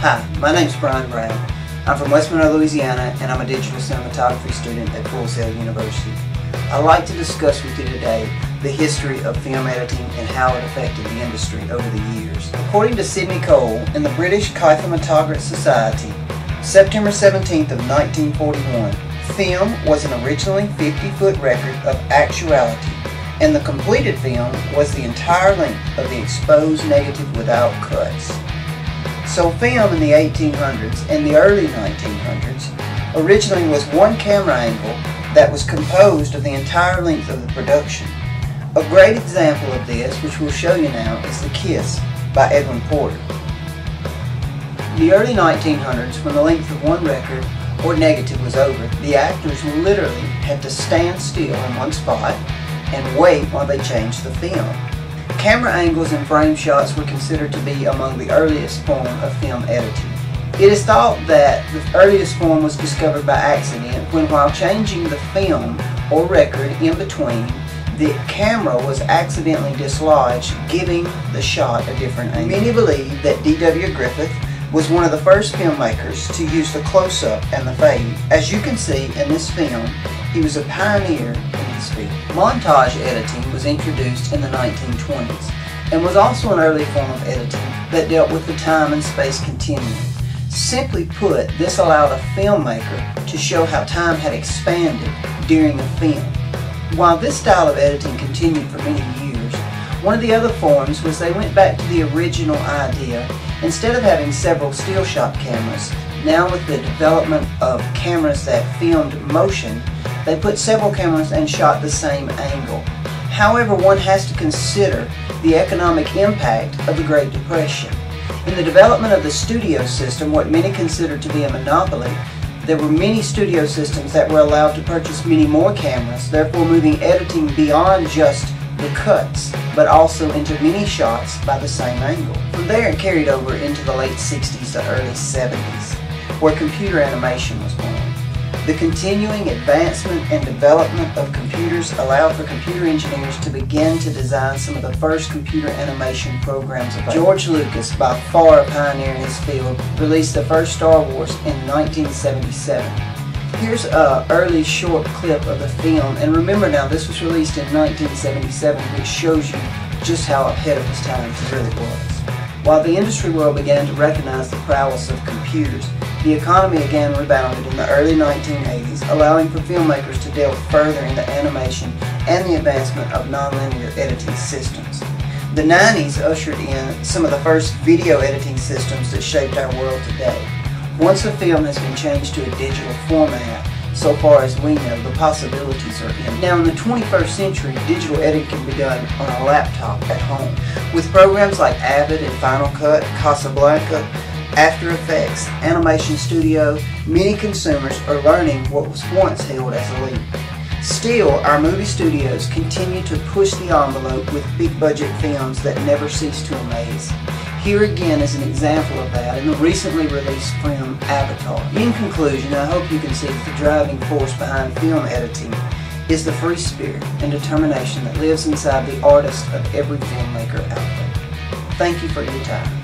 Hi, my name's BrownBrian. I'm from West Monroe, Louisiana, and I'm a digital cinematography student at Full Sail University. I'd like to discuss with you today the history of film editing and how it affected the industry over the years. According to Sidney Cole in the British Cinematographic Society, September 17th of 1941, film was an originally 50-foot record of actuality, and the completed film was the entire length of the exposed negative without cuts. So film in the 1800s and the early 1900s originally was one camera angle that was composed of the entire length of the production. A great example of this, which we'll show you now, is The Kiss by Edwin Porter. In the early 1900s, when the length of one record or negative was over, the actors literally had to stand still in one spot and wait while they changed the film. Camera angles and frame shots were considered to be among the earliest form of film editing. It is thought that the earliest form was discovered by accident when, while changing the film or record in between, the camera was accidentally dislodged, giving the shot a different angle. Many believe that D.W. Griffith was one of the first filmmakers to use the close-up and the fade. As you can see in this film, he was a pioneer in his field. Montage editing was introduced in the 1920s and was also an early form of editing that dealt with the time and space continuum. Simply put, this allowed a filmmaker to show how time had expanded during the film. While this style of editing continued for many years, one of the other forms was they went back to the original idea. Instead of having several still shot cameras, now with the development of cameras that filmed motion, they put several cameras and shot the same angle. However, one has to consider the economic impact of the Great Depression. In the development of the studio system, what many consider to be a monopoly, there were many studio systems that were allowed to purchase many more cameras, therefore moving editing beyond just the cuts, but also into many shots by the same angle. From there it carried over into the late 60s to early 70s, where computer animation was born. The continuing advancement and development of computers allowed for computer engineers to begin to design some of the first computer animation programs available. George Lucas, by far a pioneer in his field, released the first Star Wars in 1977. Here's an early short clip of the film, and remember now, this was released in 1977, which shows you just how ahead of his time it really was. While the industry world began to recognize the prowess of computers, the economy again rebounded in the early 1980s, allowing for filmmakers to delve further into animation and the advancement of nonlinear editing systems. The 90s ushered in some of the first video editing systems that shaped our world today. Once a film has been changed to a digital format, so far as we know, the possibilities are endless. Now in the 21st century, digital editing can be done on a laptop at home. With programs like Avid and Final Cut, Casablanca, After Effects, Animation Studio, many consumers are learning what was once held as elite. Still, our movie studios continue to push the envelope with big budget films that never cease to amaze. Here again is an example of that in the recently released film Avatar. In conclusion, I hope you can see that the driving force behind film editing is the free spirit and determination that lives inside the artist of every filmmaker out there. Thank you for your time.